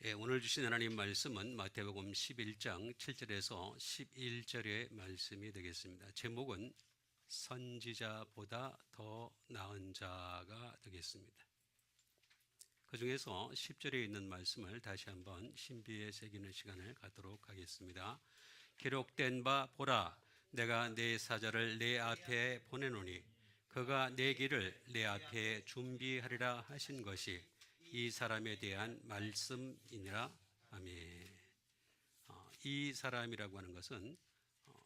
오늘 주신 하나님 말씀은 마태복음 11장 7절에서 11절의 말씀이 되겠습니다. 제목은 선지자보다 더 나은 자가 되겠습니다. 그 중에서 10절에 있는 말씀을 다시 한번 신비에 새기는 시간을 갖도록 하겠습니다. 기록된 바 보라, 내가 내 사자를 내 앞에 보내노니 그가 내 길을 내 앞에 준비하리라 하신 것이 이 사람에 대한 말씀이니라. 아멘. 이 사람이라고 하는 것은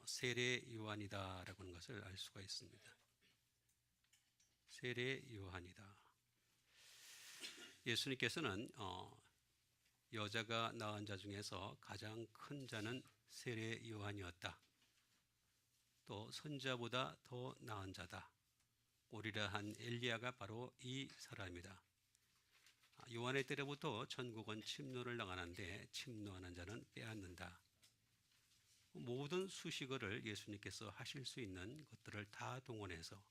세례 요한이다라고 하는 것을 알 수가 있습니다. 세례 요한이다. 예수님께서는 여자가 낳은 자 중에서 가장 큰 자는 세례 요한이었다. 또 선자보다 더 나은 자다. 오리라 한 엘리야가 바로 이 사람이다. 요한의 때로부터 천국은 침노를 당하는데 침노하는 자는 빼앗는다. 모든 수식어를 예수님께서 하실 수 있는 것들을 다 동원해서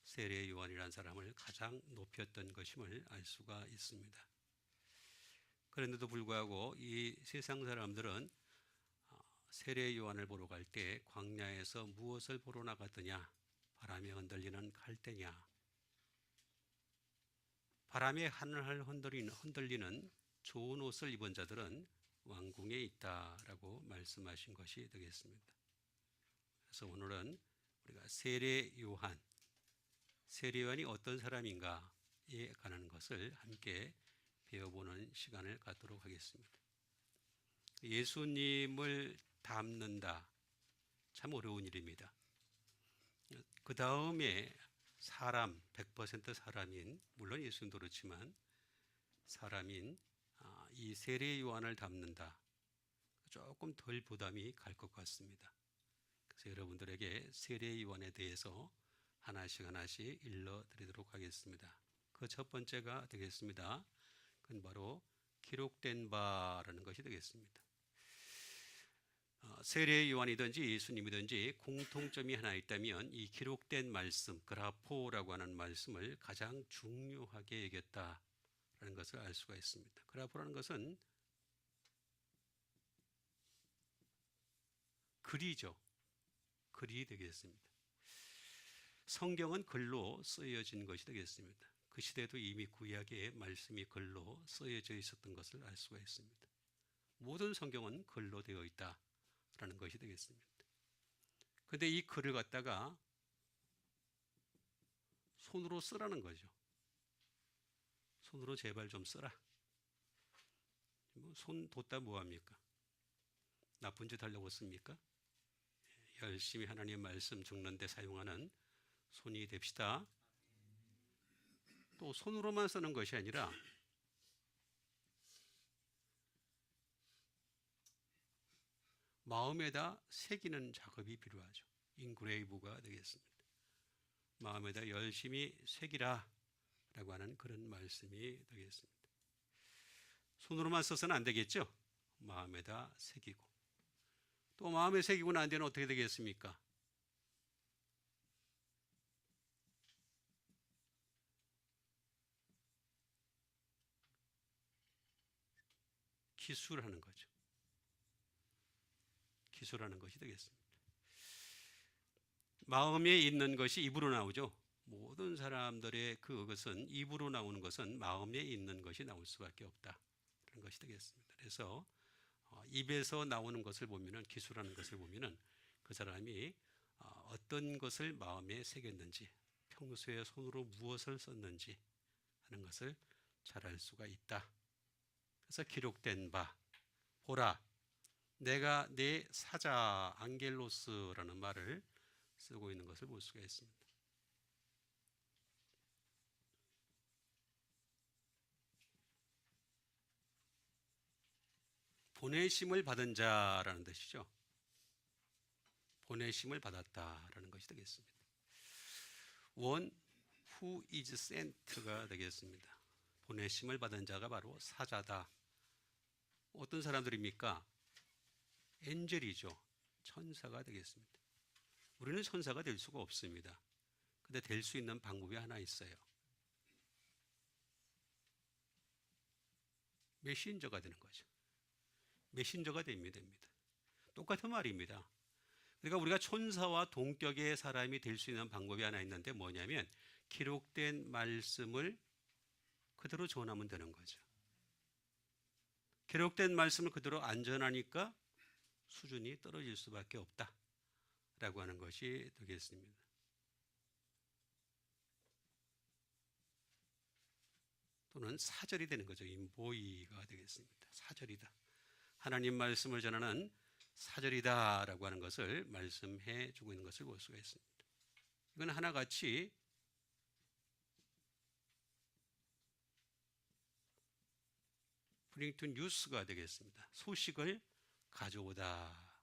세례 요한이라는 사람을 가장 높였던 것임을 알 수가 있습니다. 그런데도 불구하고 이 세상 사람들은 세례 요한을 보러 갈 때 광야에서 무엇을 보러 나갔더냐? 바람에 흔들리는 갈대냐? 바람에 하늘을 흔들리는 좋은 옷을 입은 자들은 왕궁에 있다라고 말씀하신 것이 되겠습니다. 그래서 오늘은 우리가 세례 요한이 어떤 사람인가에 관한 것을 함께 배워보는 시간을 갖도록 하겠습니다. 예수님을 닮는다. 참 어려운 일입니다. 그 다음에 사람, 100% 사람인, 물론 예수님도 그렇지만 사람인 이 세례 요한을 닮는다. 조금 덜 부담이 갈 것 같습니다. 그래서 여러분들에게 세례 요한에 대해서 하나씩 일러드리도록 하겠습니다. 그 첫 번째가 되겠습니다. 그건 바로 기록된 바라는 것이 되겠습니다. 세례 요한이든지 예수님이든지 공통점이 하나 있다면 이 기록된 말씀, 그라포라고 하는 말씀을 가장 중요하게 여겼다라는 것을 알 수가 있습니다. 그라포라는 것은 글이죠. 글이 되겠습니다. 성경은 글로 쓰여진 것이 되겠습니다. 그 시대에도 이미 구약에 말씀이 글로 쓰여져 있었던 것을 알 수가 있습니다. 모든 성경은 글로 되어 있다. 라는 것이 되겠습니다. 그런데 이 글을 갖다가 손으로 쓰라는 거죠. 손으로 제발 좀 쓰라. 손 뒀다 뭐합니까? 나쁜 짓 하려고 씁니까? 열심히 하나님의 말씀 적는 데 사용하는 손이 됩시다. 또 손으로만 쓰는 것이 아니라 마음에다 새기는 작업이 필요하죠. 인그레이브가 되겠습니다. 마음에다 열심히 새기라 라고 하는 그런 말씀이 되겠습니다. 손으로만 써서는 안 되겠죠. 마음에다 새기고 또 마음에 새기고 난 뒤에는 어떻게 되겠습니까? 기술하는 거죠. 기술하는 것이 되겠습니다. 마음에 있는 것이 입으로 나오죠. 모든 사람들의 그것은 입으로 나오는 것은 마음에 있는 것이 나올 수밖에 없다. 그런 것이 되겠습니다. 그래서 입에서 나오는 것을 보면은 기술하는 것을 보면은 그 사람이 어떤 것을 마음에 새겼는지, 평소에 손으로 무엇을 썼는지 하는 것을 잘 알 수가 있다. 그래서 기록된 바, 보라. 내가 내 사자 앙겔로스라는 말을 쓰고 있는 것을 볼 수가 있습니다. 보내심을 받은 자라는 뜻이죠. 보내심을 받았다라는 것이 되겠습니다. One who is sent가 되겠습니다. 보내심을 받은 자가 바로 사자다. 어떤 사람들입니까? 엔젤이죠. 천사가 되겠습니다. 우리는 천사가 될 수가 없습니다. 근데 될 수 있는 방법이 하나 있어요. 메신저가 되는 거죠. 메신저가 됩니다. 똑같은 말입니다. 그러니까 우리가 천사와 동격의 사람이 될 수 있는 방법이 하나 있는데 뭐냐면 기록된 말씀을 그대로 전하면 되는 거죠. 기록된 말씀을 그대로 안 전하니까 수준이 떨어질 수밖에 없다라고 하는 것이 되겠습니다. 또는 사절이 되는 거죠. 인보이가 되겠습니다. 사절이다. 하나님 말씀을 전하는 사절이다라고 하는 것을 말씀해 주고 있는 것을 볼 수가 있습니다. 이건 하나같이 bring to news가 되겠습니다. 소식을 가져오다.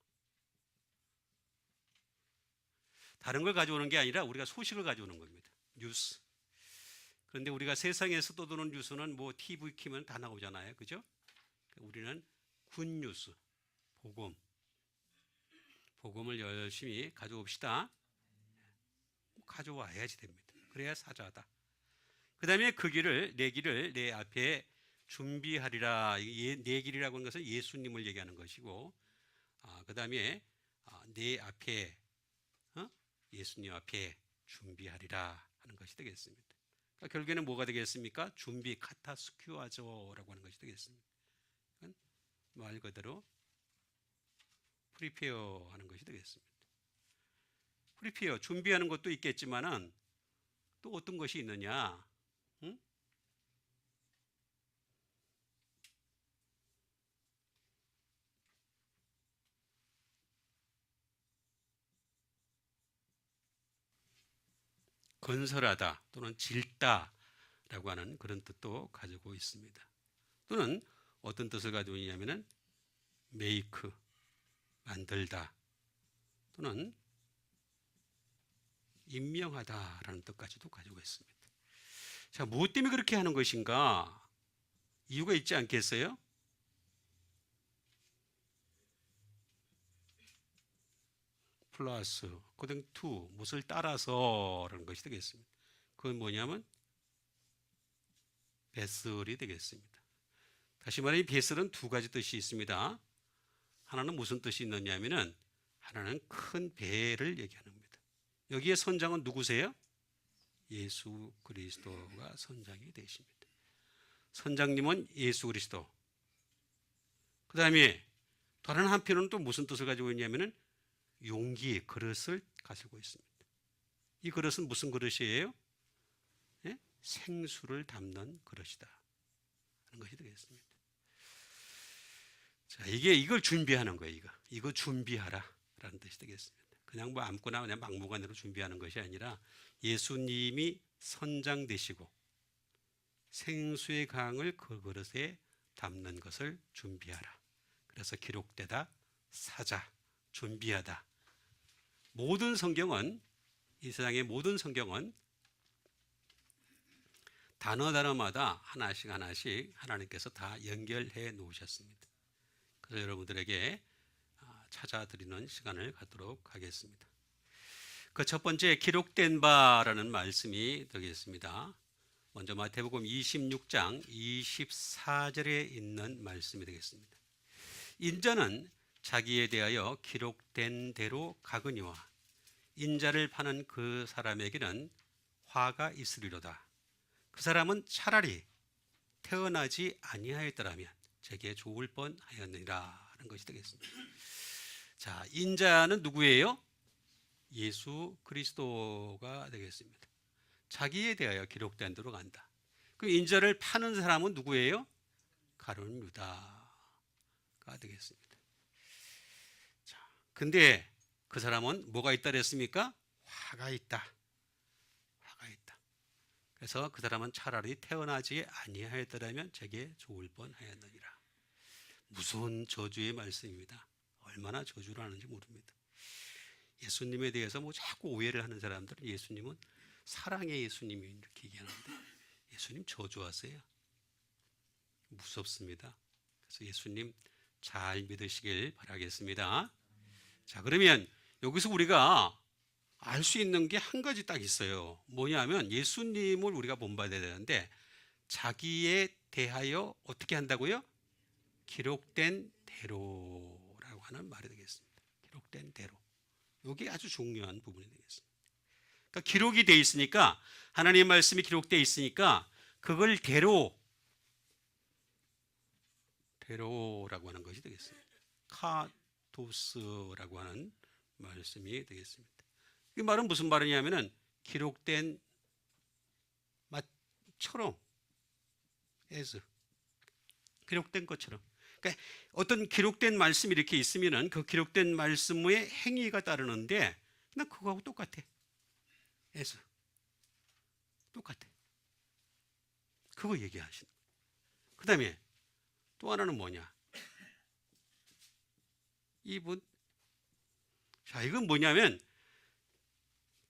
다른 걸 가져오는 게 아니라 우리가 소식을 가져오는 겁니다. 뉴스. 그런데 우리가 세상에서 떠도는 뉴스는 뭐 TV 키면 다 나오잖아요. 그죠? 우리는 굿뉴스, 복음을 열심히 가져옵시다. 가져와야지 됩니다. 그래야 사자다. 그 다음에 그 길을, 내 길을 내 앞에 준비하리라. 내 길이라고 하는 것은 예수님을 얘기하는 것이고, 그 다음에 내 앞에, 예수님 앞에 준비하리라 하는 것이 되겠습니다. 그러니까 결국에는 뭐가 되겠습니까? 준비, 카타스큐아조라고 하는 것이 되겠습니다. 말 그대로 프리페어 하는 것이 되겠습니다. 프리페어, 준비하는 것도 있겠지만은 또 어떤 것이 있느냐? 건설하다 또는 질다라고 하는 그런 뜻도 가지고 있습니다. 또는 어떤 뜻을 가지고 있냐면은 make, 만들다 또는 임명하다라는 뜻까지도 가지고 있습니다. 자, 무엇 때문에 그렇게 하는 것인가? 이유가 있지 않겠어요? 플러스 according to 무엇을 따라서라는 것이 되겠습니다. 그건 뭐냐면 베슬이 되겠습니다. 다시 말해 이 베슬은 두 가지 뜻이 있습니다. 하나는 무슨 뜻이 있느냐면은 하나는 큰 배를 얘기하는 겁니다. 여기에 선장은 누구세요? 예수 그리스도가 선장이 되십니다. 선장님은 예수 그리스도. 그 다음에 다른 한편은 또 무슨 뜻을 가지고 있냐면은 용기, 그릇을 가지고 있습니다. 이 그릇은 무슨 그릇이에요? 네? 생수를 담는 그릇이다 하는 것이 되겠습니다. 자, 이걸 준비하는 거예요. 이거 준비하라 라는 뜻이 되겠습니다. 그냥 뭐 아무거나 그냥 막무가내로 준비하는 것이 아니라 예수님이 선장 되시고 생수의 강을 그 그릇에 담는 것을 준비하라. 그래서 기록되다, 사자, 준비하다. 모든 성경은, 이 세상의 모든 성경은 단어마다 하나씩 하나님께서 다 연결해 놓으셨습니다. 그래서 여러분들에게 찾아드리는 시간을 갖도록 하겠습니다. 그 첫 번째 기록된 바라는 말씀이 되겠습니다. 먼저 마태복음 26장 24절에 있는 말씀이 되겠습니다. 인자는 자기에 대하여 기록된 대로 가거니와 인자를 파는 그 사람에게는 화가 있으리로다. 그 사람은 차라리 태어나지 아니하였더라면 제게 좋을 뻔하였느니라 하는 것이 되겠습니다. 자, 인자는 누구예요? 예수 그리스도가 되겠습니다. 자기에 대하여 기록된 대로 간다. 그럼 인자를 파는 사람은 누구예요? 가룟 유다가 되겠습니다. 자, 근데 그 사람은 뭐가 있다 그랬습니까? 화가 있다. 그래서 그 사람은 차라리 태어나지 아니하였더라면 제게 좋을 뻔하였느니라. 무서운 저주의 말씀입니다. 얼마나 저주를 하는지 모릅니다. 예수님에 대해서 뭐 자꾸 오해를 하는 사람들은 예수님은 사랑의 예수님이 이렇게 얘기하는데 예수님 저주하세요. 무섭습니다. 그래서 예수님 잘 믿으시길 바라겠습니다. 자, 그러면 여기서 우리가 알 수 있는 게 한 가지 딱 있어요. 뭐냐면 예수님을 우리가 본받아야 되는데 자기의 대하여 어떻게 한다고요? 기록된 대로라고 하는 말이 되겠습니다. 기록된 대로. 이게 아주 중요한 부분이 되겠습니다. 그러니까 기록이 돼 있으니까, 하나님의 말씀이 기록되어 있으니까 그걸 대로라고 하는 것이 되겠습니다. 카도스라고 하는 말씀이 되겠습니다. 이 말은 무슨 말이냐면은 기록된 맛처럼, as 기록된 것처럼. 그러니까 어떤 기록된 말씀이 이렇게 있으면은 그 기록된 말씀의 행위가 따르는데 그냥 그거하고 똑같아. as 똑같아. 그거 얘기하시는. 그 다음에 또 하나는 뭐냐? 이분. 자, 이건 뭐냐면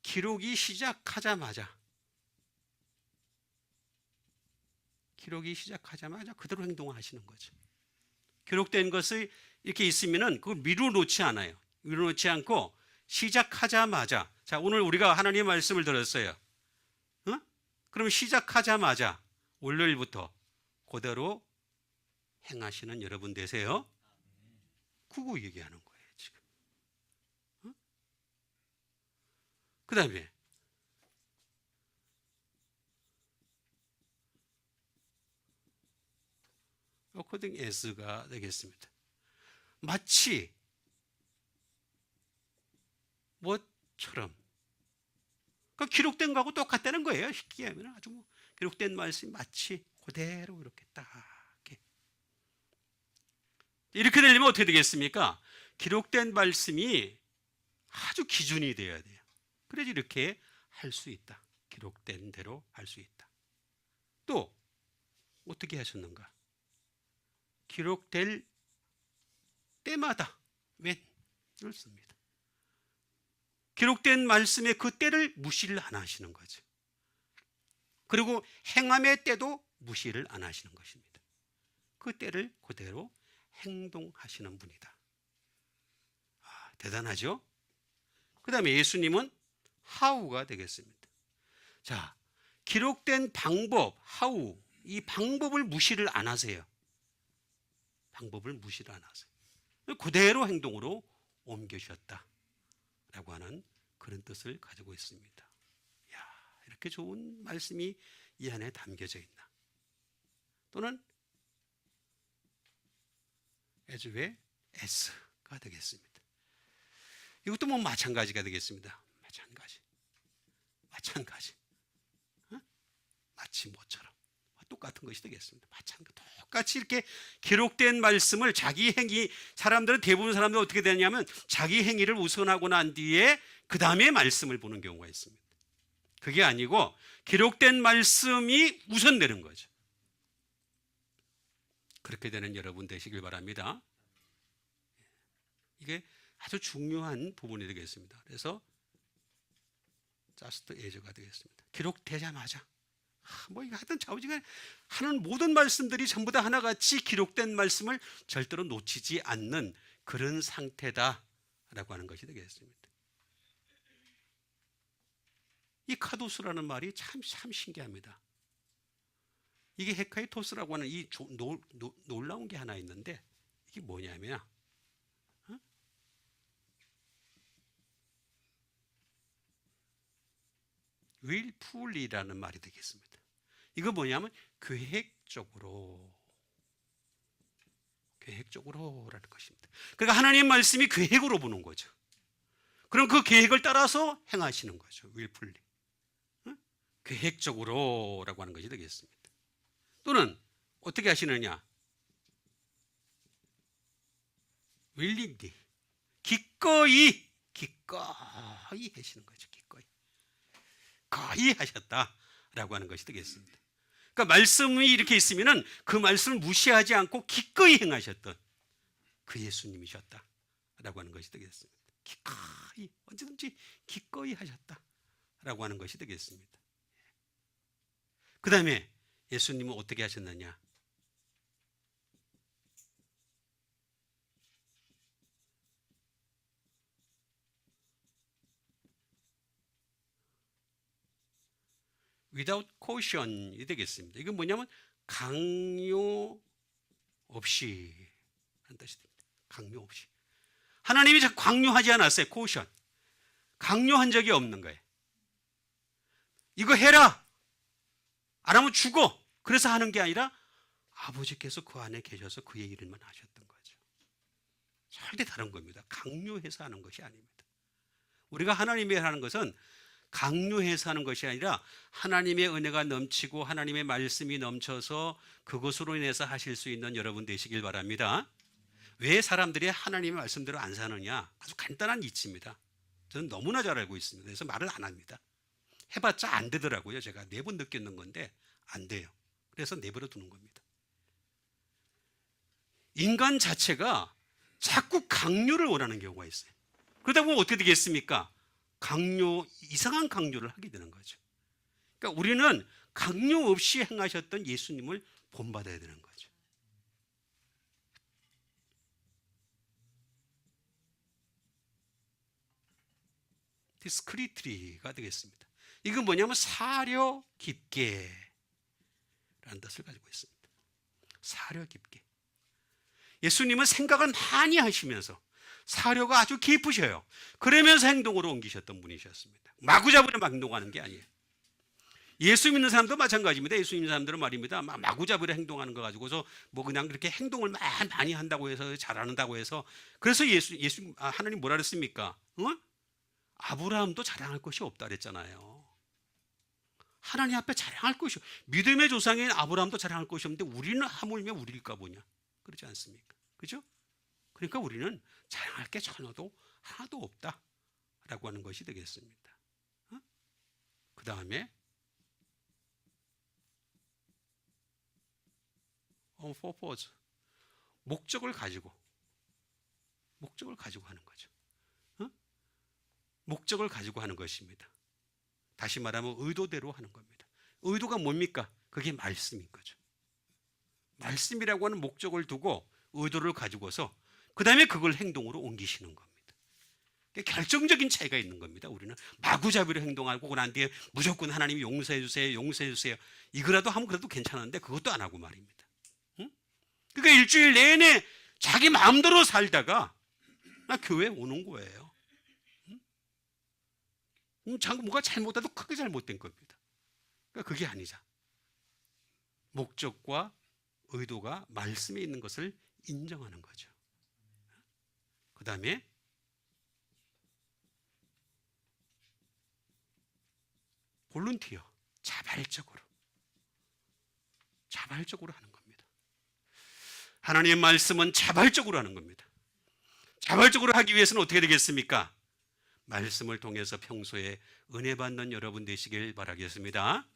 기록이 시작하자마자 그대로 행동하시는 거죠. 기록된 것이 이렇게 있으면은 그걸 미루놓지 않아요. 미루놓지 않고 시작하자마자. 자, 오늘 우리가 하나님의 말씀을 들었어요. 그럼 시작하자마자 월요일부터 그대로 행하시는 여러분 되세요. 그거 얘기하는 거예요, 지금. 그 다음에 according as가 되겠습니다. 마치 뭐처럼. 그러니까 기록된 거하고 똑같다는 거예요. 쉽게 하면 아주 뭐 기록된 말씀이 마치 그대로 이렇게 딱 이렇게 되려면 어떻게 되겠습니까? 기록된 말씀이 아주 기준이 되어야 돼요. 그래야지 이렇게 할 수 있다. 기록된 대로 할 수 있다. 또 어떻게 하셨는가? 기록될 때마다 when을 씁니다. 기록된 말씀의 그 때를 무시를 안 하시는 거죠. 그리고 행함의 때도 무시를 안 하시는 것입니다. 그 때를 그대로 행동하시는 분이다. 대단하죠? 그 다음에 예수님은 how가 되겠습니다. 자, 기록된 방법, how, 이 방법을 무시를 안 하세요. 방법을 무시를 안 하세요. 그대로 행동으로 옮겨주셨다 라고 하는 그런 뜻을 가지고 있습니다. 이야, 이렇게 좋은 말씀이 이 안에 담겨져 있나. 또는 as 외 s가 되겠습니다. 이것도 뭐 마찬가지가 되겠습니다. 마찬가지. 마치 뭐처럼 똑같은 것이 되겠습니다. 마찬가지. 똑같이 이렇게 기록된 말씀을 자기 행위, 사람들은 대부분 사람들은 어떻게 되냐면 자기 행위를 우선하고 난 뒤에 그 다음에 말씀을 보는 경우가 있습니다. 그게 아니고 기록된 말씀이 우선되는 거죠. 그렇게 되는 여러분 되시길 바랍니다. 이게 아주 중요한 부분이 되겠습니다. 그래서 just as가 되겠습니다. 기록되자마자 뭐 이거 하여튼 좌우지간 하는 모든 말씀들이 전부 다 하나같이 기록된 말씀을 절대로 놓치지 않는 그런 상태다라고 하는 것이 되겠습니다. 이 카도스라는 말이 참 신기합니다. 이게 헤카이토스라고 하는 이 놀라운 게 하나 있는데 이게 뭐냐면 willfully라는 말이 되겠습니다. 이거 뭐냐면 계획적으로라는 것입니다. 그러니까 하나님 말씀이 계획으로 보는 거죠. 그럼 그 계획을 따라서 행하시는 거죠. willfully. 계획적으로라고 하는 것이 되겠습니다. 또는 어떻게 하시느냐? willingly. 기꺼이 하시는 거죠. 거의 하셨다라고 하는 것이 되겠습니다. 그러니까 말씀이 이렇게 있으면은 그 말씀을 무시하지 않고 기꺼이 행하셨던 그 예수님이셨다라고 하는 것이 되겠습니다. 기꺼이 언제든지 기꺼이 하셨다라고 하는 것이 되겠습니다. 그 다음에 예수님은 어떻게 하셨느냐? without caution이 되겠습니다. 이건 뭐냐면 강요 없이 하는 뜻이 됩니다. 강요 없이. 하나님이 강요하지 않았어요. 코션. 강요한 적이 없는 거예요. 이거 해라. 안 하면 죽어. 그래서 하는 게 아니라 아버지께서 그 안에 계셔서 그의 일만 하셨던 거죠. 절대 다른 겁니다. 강요해서 하는 것이 아닙니다. 우리가 하나님의 하는 것은 강요해서 하는 것이 아니라 하나님의 은혜가 넘치고 하나님의 말씀이 넘쳐서 그것으로 인해서 하실 수 있는 여러분 되시길 바랍니다. 왜 사람들이 하나님의 말씀대로 안 사느냐? 아주 간단한 이치입니다. 저는 너무나 잘 알고 있습니다. 그래서 말을 안 합니다. 해봤자 안 되더라고요. 제가 4번 느꼈는 건데 안 돼요. 그래서 내버려 두는 겁니다. 인간 자체가 자꾸 강요를 원하는 경우가 있어요. 그러다 보면 어떻게 되겠습니까? 이상한 강요를 하게 되는 거죠. 그러니까 우리는 강요 없이 행하셨던 예수님을 본받아야 되는 거죠. 디스크리트리가 되겠습니다. 이건 뭐냐면 사려 깊게 라는 뜻을 가지고 있습니다. 사려 깊게. 예수님은 생각을 많이 하시면서 사려가 아주 깊으셔요. 그러면서 행동으로 옮기셨던 분이셨습니다. 마구잡이로 행동하는 게 아니에요. 예수 믿는 사람도 마찬가지입니다. 예수 믿는 사람들은 말입니다. 마구잡이로 행동하는 거 가지고서 뭐 그냥 그렇게 행동을 많이 한다고 해서 잘한다고 해서 그래서 하나님 뭐라 그랬습니까? 아브라함도 자랑할 것이 없다 그랬잖아요. 하나님 앞에 자랑할 것이 믿음의 조상인 아브라함도 자랑할 것이 없는데 우리는 하물며 우리일까 보냐? 그렇지 않습니까? 그죠? 그러니까 우리는 자랑할 게 전혀도 하나도 없다라고 하는 것이 되겠습니다. 그 다음에 purpose, 목적을 가지고 하는 거죠. 목적을 가지고 하는 것입니다. 다시 말하면 의도대로 하는 겁니다. 의도가 뭡니까? 그게 말씀인 거죠. 말씀이라고 하는 목적을 두고 의도를 가지고서 그 다음에 그걸 행동으로 옮기시는 겁니다. 결정적인 차이가 있는 겁니다. 우리는 마구잡이로 행동하고 난 뒤에 무조건 하나님이 용서해 주세요, 용서해 주세요. 이거라도 하면 그래도 괜찮은데 그것도 안 하고 말입니다. 그러니까 일주일 내내 자기 마음대로 살다가 나 교회 오는 거예요. 뭐가 잘못해도 크게 잘못된 겁니다. 그러니까 그게 아니자. 목적과 의도가 말씀에 있는 것을 인정하는 거죠. 그 다음에 볼런티어, 자발적으로 하는 겁니다. 하나님의 말씀은 자발적으로 하는 겁니다. 자발적으로 하기 위해서는 어떻게 되겠습니까? 말씀을 통해서 평소에 은혜 받는 여러분 되시길 바라겠습니다.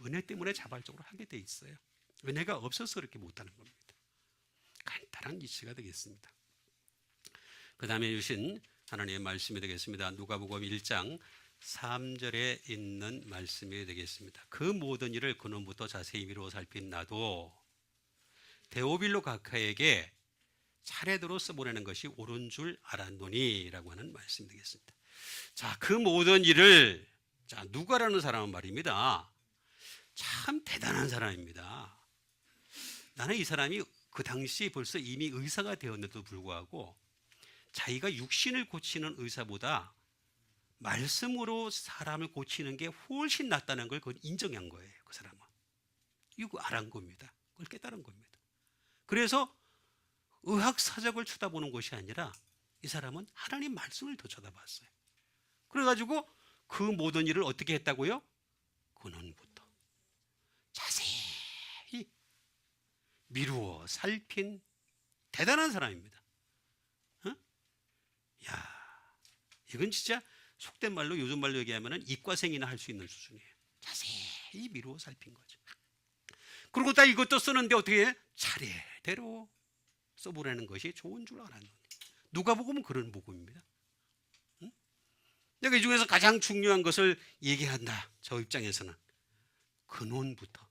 은혜 때문에 자발적으로 하게 돼 있어요. 은혜가 없어서 그렇게 못하는 겁니다. 간단한 이치가 되겠습니다. 그 다음에 주신 하나님의 말씀이 되겠습니다. 누가복음 1장 3절에 있는 말씀이 되겠습니다. 그 모든 일을 근원부터 자세히 미루어 살핀 나도 데오빌로 각하에게 차례대로 써보내는 것이 옳은 줄 알았노니 라고 하는 말씀이 되겠습니다. 자, 그 모든 일을 누가라는 사람은 말입니다. 참 대단한 사람입니다. 나는 이 사람이 그 당시 벌써 이미 의사가 되었는데도 불구하고 자기가 육신을 고치는 의사보다 말씀으로 사람을 고치는 게 훨씬 낫다는 걸 그걸 인정한 거예요. 그 사람은. 이거 알은 겁니다. 그걸 깨달은 겁니다. 그래서 의학사적을 쳐다보는 것이 아니라 이 사람은 하나님 말씀을 더 쳐다봤어요. 그래가지고 그 모든 일을 어떻게 했다고요? 근원부터 자세히 미루어 살핀 대단한 사람입니다. 야, 이건 진짜 속된 말로 요즘 말로 얘기하면 이과생이나 할 수 있는 수준이에요. 자세히 미루어 살핀 거죠. 그리고 다 이것도 쓰는데 어떻게 해? 차례대로 써보라는 것이 좋은 줄 알았노니. 누가복음은 그런 복음입니다. 내가 이 중에서 가장 중요한 것을 얘기한다. 저 입장에서는 근원부터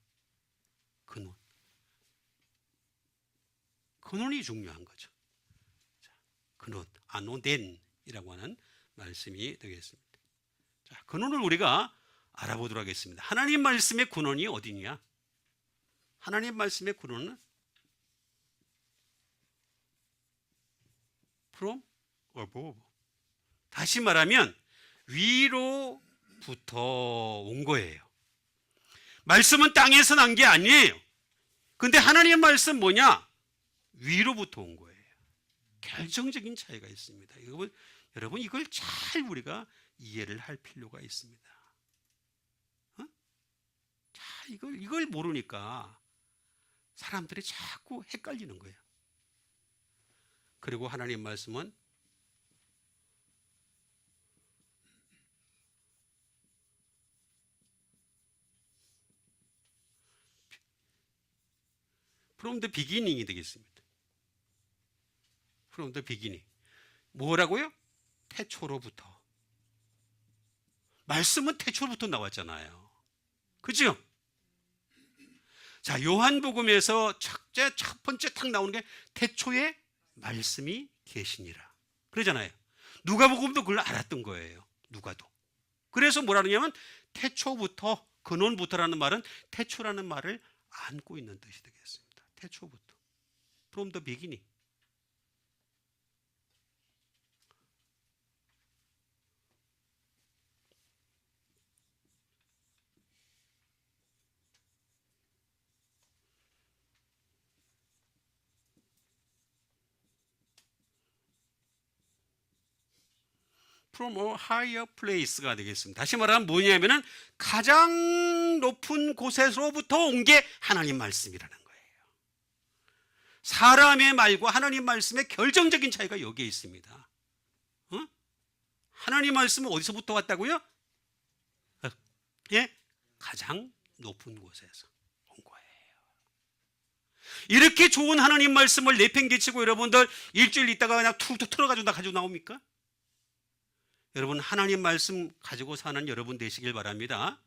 근원이 중요한 거죠. 근원, 아노덴이라고 하는 말씀이 되겠습니다. 자, 근원을 우리가 알아보도록 하겠습니다. 하나님 말씀의 근원이 어디냐? 하나님 말씀의 근원은 from above. 다시 말하면 위로부터 온 거예요. 말씀은 땅에서 난 게 아니에요. 근데 하나님의 말씀 뭐냐? 위로부터 온 거예요. 결정적인 차이가 있습니다. 여러분 이걸 잘 우리가 이해를 할 필요가 있습니다. 자, 이걸 모르니까 사람들이 자꾸 헷갈리는 거예요. 그리고 하나님 말씀은 from the beginning이 되겠습니다. from the beginning. 뭐라고요? 태초로부터. 말씀은 태초로부터 나왔잖아요. 그죠? 자, 요한복음에서 첫 번째 탁 나오는 게 태초에 말씀이 계시니라. 그러잖아요. 누가복음도 그걸 알았던 거예요. 누가도. 그래서 뭐라 그러냐면 태초부터, 근원부터라는 말은 태초라는 말을 안고 있는 뜻이 되겠습니다. 태초부터. From the beginning. From a higher place가 되겠습니다. 다시 말하면 뭐냐면은 가장 높은 곳에서부터 온 게 하나님 말씀이라는 거예요. 사람의 말과 하나님 말씀의 결정적인 차이가 여기에 있습니다. 하나님 말씀은 어디서부터 왔다고요? 예? 가장 높은 곳에서 온 거예요. 이렇게 좋은 하나님 말씀을 내팽개치고 여러분들 일주일 있다가 그냥 툭툭 틀어가지고 가지고 나옵니까? 여러분 하나님 말씀 가지고 사는 여러분 되시길 바랍니다.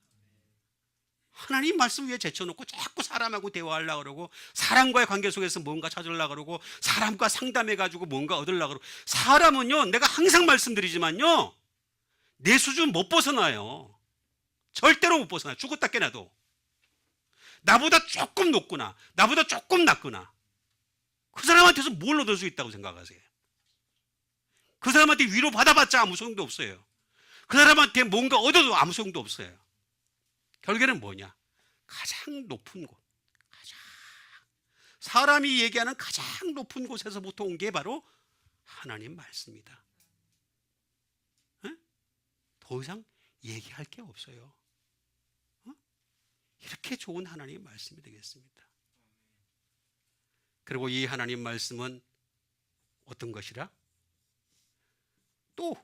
하나님 말씀 위에 제쳐놓고 자꾸 사람하고 대화하려고 그러고 사람과의 관계 속에서 뭔가 찾으려고 그러고 사람과 상담해가지고 뭔가 얻으려고 그러고 사람은요 내가 항상 말씀드리지만요 내 수준 못 벗어나요. 절대로 못 벗어나요. 죽었다 깨나도. 나보다 조금 높구나 나보다 조금 낮구나 그 사람한테서 뭘 얻을 수 있다고 생각하세요? 그 사람한테 위로 받아봤자 아무 소용도 없어요. 그 사람한테 뭔가 얻어도 아무 소용도 없어요. 결국에는 뭐냐? 가장 높은 곳, 사람이 얘기하는 가장 높은 곳에서부터 온 게 바로 하나님 말씀이다. 더 이상 얘기할 게 없어요. 이렇게 좋은 하나님 말씀이 되겠습니다. 그리고 이 하나님 말씀은 어떤 것이라? 또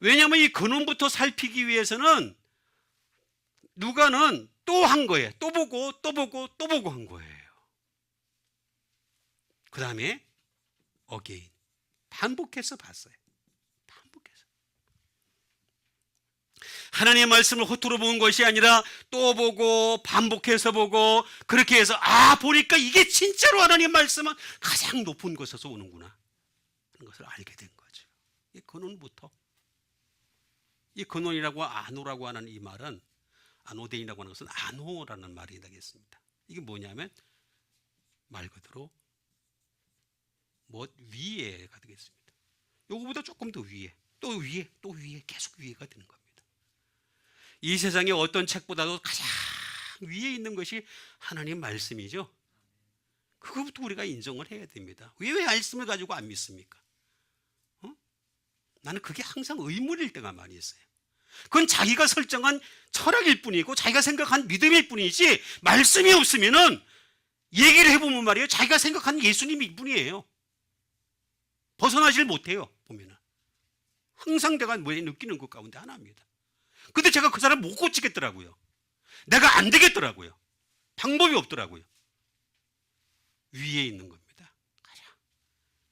왜냐하면 이 근원부터 살피기 위해서는 누가는 또 한 거예요. 또 보고 또 보고 또 보고 한 거예요. 그 다음에 again 반복해서 봤어요. 반복해서 하나님의 말씀을 허투루 본 것이 아니라 또 보고 반복해서 보고 그렇게 해서 보니까 이게 진짜로 하나님의 말씀은 가장 높은 곳에서 오는구나 하는 것을 알게 된 거죠. 이 근원부터 이 근원이라고 아노라고 하는 이 말은 아노데인이라고 하는 것은 아노라는 말이 되겠습니다. 이게 뭐냐면 말 그대로 뭐 위에가 되겠습니다. 요거보다 조금 더 위에 또 위에 또 위에 계속 위에가 되는 겁니다. 이 세상의 어떤 책보다도 가장 위에 있는 것이 하나님 말씀이죠. 그것부터 우리가 인정을 해야 됩니다. 왜 말씀을 가지고 안 믿습니까? 나는 그게 항상 의문일 때가 많이 있어요. 그건 자기가 설정한 철학일 뿐이고 자기가 생각한 믿음일 뿐이지 말씀이 없으면은 얘기를 해보면 말이에요. 자기가 생각한 예수님일 뿐이에요. 벗어나질 못해요. 보면은 항상 내가 느끼는 것 가운데 하나입니다. 근데 제가 그 사람 못 고치겠더라고요. 내가 안 되겠더라고요. 방법이 없더라고요. 위에 있는 겁니다.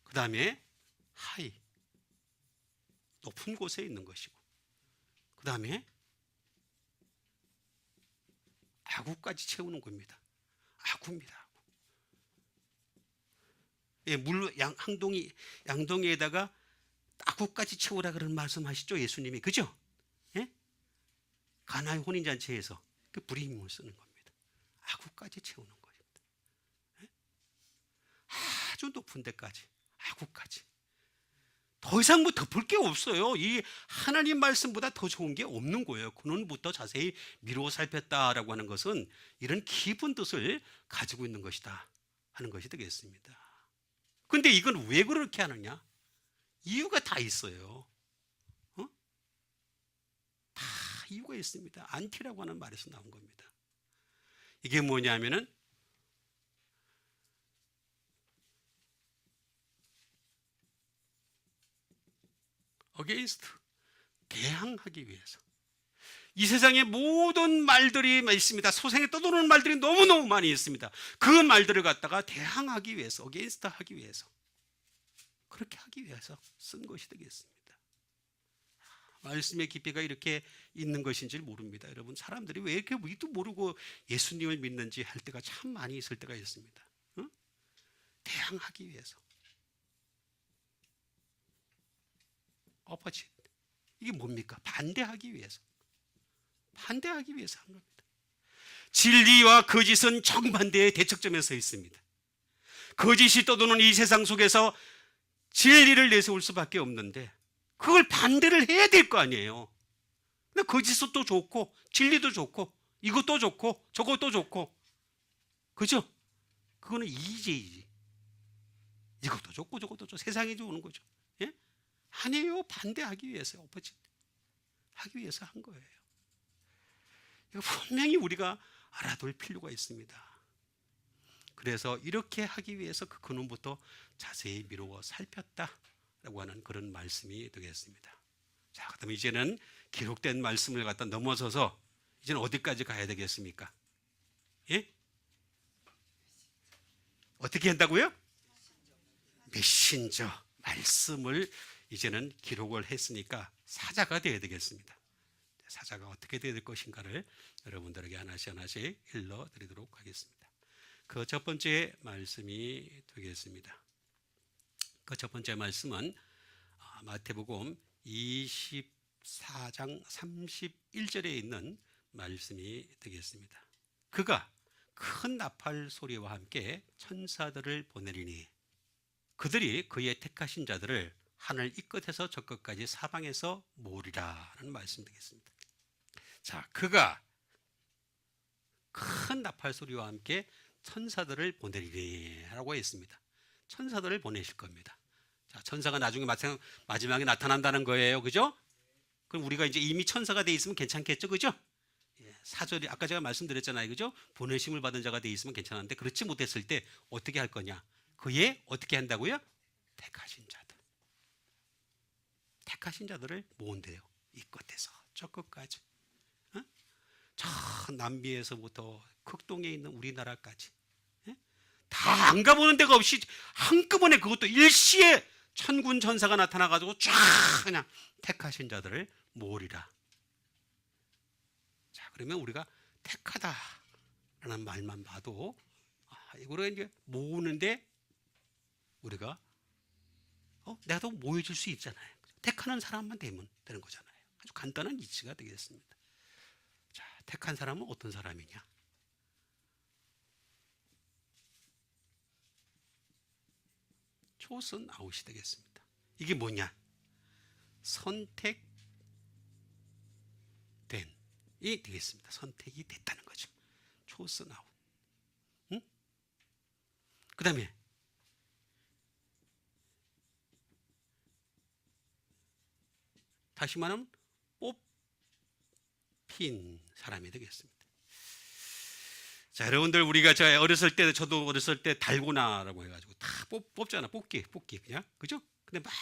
그 다음에 하이 높은 곳에 있는 것이고 그 다음에 아구까지 채우는 겁니다. 아구입니다. 예, 물 양동이에다가 아구까지 채우라 그런 말씀하시죠 예수님이. 그죠? 예? 가나의 혼인잔치에서 그 불임을 쓰는 겁니다. 아구까지 채우는 것입니다. 아주 높은 데까지, 아구까지. 더 이상 뭐 덮을 게 없어요. 이 하나님 말씀보다 더 좋은 게 없는 거예요. 근원부터 자세히 미루어 살폈다라고 하는 것은 이런 깊은 뜻을 가지고 있는 것이다 하는 것이 되겠습니다. 근데 이건 왜 그렇게 하느냐? 이유가 다 있어요. 다 이유가 있습니다. 안티라고 하는 말에서 나온 겁니다. 이게 뭐냐면은 against, 대항하기 위해서. 이 세상에 모든 말들이 있습니다. 소생에 떠도는 말들이 너무너무 많이 있습니다. 그 말들을 갖다가 대항하기 위해서, against 하기 위해서, 그렇게 하기 위해서 쓴 것이 되겠습니다. 말씀의 깊이가 이렇게 있는 것인지 모릅니다. 여러분, 사람들이 왜 이렇게 우리도 모르고 예수님을 믿는지 할 때가 참 많이 있을 때가 있습니다. 응? 대항하기 위해서. opposite. 이게 뭡니까? 반대하기 위해서. 반대하기 위해서 한 겁니다. 진리와 거짓은 정반대의 대척점에 서 있습니다. 거짓이 떠도는 이 세상 속에서 진리를 내세울 수밖에 없는데 그걸 반대를 해야 될 거 아니에요. 근데 거짓도 좋고 진리도 좋고 이것도 좋고 저것도 좋고, 그죠? 그거는 이제이지. 이것도 좋고 저것도 좋고 세상이 좋은 거죠. 예? 아니에요. 반대하기 위해서, opposite 하기 위해서 한 거예요. 이거 분명히 우리가 알아둘 필요가 있습니다. 그래서 이렇게 하기 위해서 그 근원부터 자세히 미루어 살폈다라고 하는 그런 말씀이 되겠습니다. 자, 그다음에 이제는 기록된 말씀을 갖다 넘어서서 이제는 어디까지 가야 되겠습니까? 예? 어떻게 한다고요? 메신저 말씀을 이제는 기록을 했으니까 사자가 되어야 되겠습니다. 사자가 어떻게 되어야 될 것인가를 여러분들에게 하나씩 하나씩 일러드리도록 하겠습니다. 그 첫 번째 말씀이 되겠습니다. 그 첫 번째 말씀은 마태복음 24장 31절에 있는 말씀이 되겠습니다. 그가 큰 나팔 소리와 함께 천사들을 보내리니 그들이 그의 택하신 자들을 하늘 이 끝에서 저 끝까지 사방에서 모으리라는 말씀 되겠습니다. 자, 그가 큰 나팔 소리와 함께 천사들을 보내리라고 했습니다. 천사들을 보내실 겁니다. 자, 천사가 나중에 마지막에 나타난다는 거예요. 그죠? 그럼 우리가 이제 이미 천사가 돼 있으면 괜찮겠죠? 그죠? 사절이 아까 제가 말씀드렸잖아요. 그죠? 보내심을 받은 자가 돼 있으면 괜찮은데 그렇지 못했을 때 어떻게 할 거냐? 그의 어떻게 한다고요? 택하신 자들. 택하신 자들을 모은대요. 이 끝에서 저 끝까지. 저 남미에서부터 극동에 있는 우리나라까지 다 안 가보는 데가 없이 한꺼번에 그것도 일시에 천군 천사가 나타나가지고 쫙 그냥 택하신 자들을 모으리라. 자, 그러면 우리가 택하다라는 말만 봐도 이거를 이제 모으는데 우리가 내가 더 모여줄 수 있잖아요. 택하는 사람만 되면 되는 거잖아요. 아주 간단한 이치가 되겠습니다. 자, 택한 사람은 어떤 사람이냐? chosen out이 되겠습니다. 이게 뭐냐? 선택된 이 되겠습니다. 선택이 됐다는 거죠. chosen out. 응? 그 다음에 다시 말하면 뽑힌 사람이 되겠습니다. 자, 여러분들 우리가 어렸을 때 저도 어렸을 때 달고나라고 해가지고 다 뽑잖아. 뽑기 그냥 그죠? 근데 막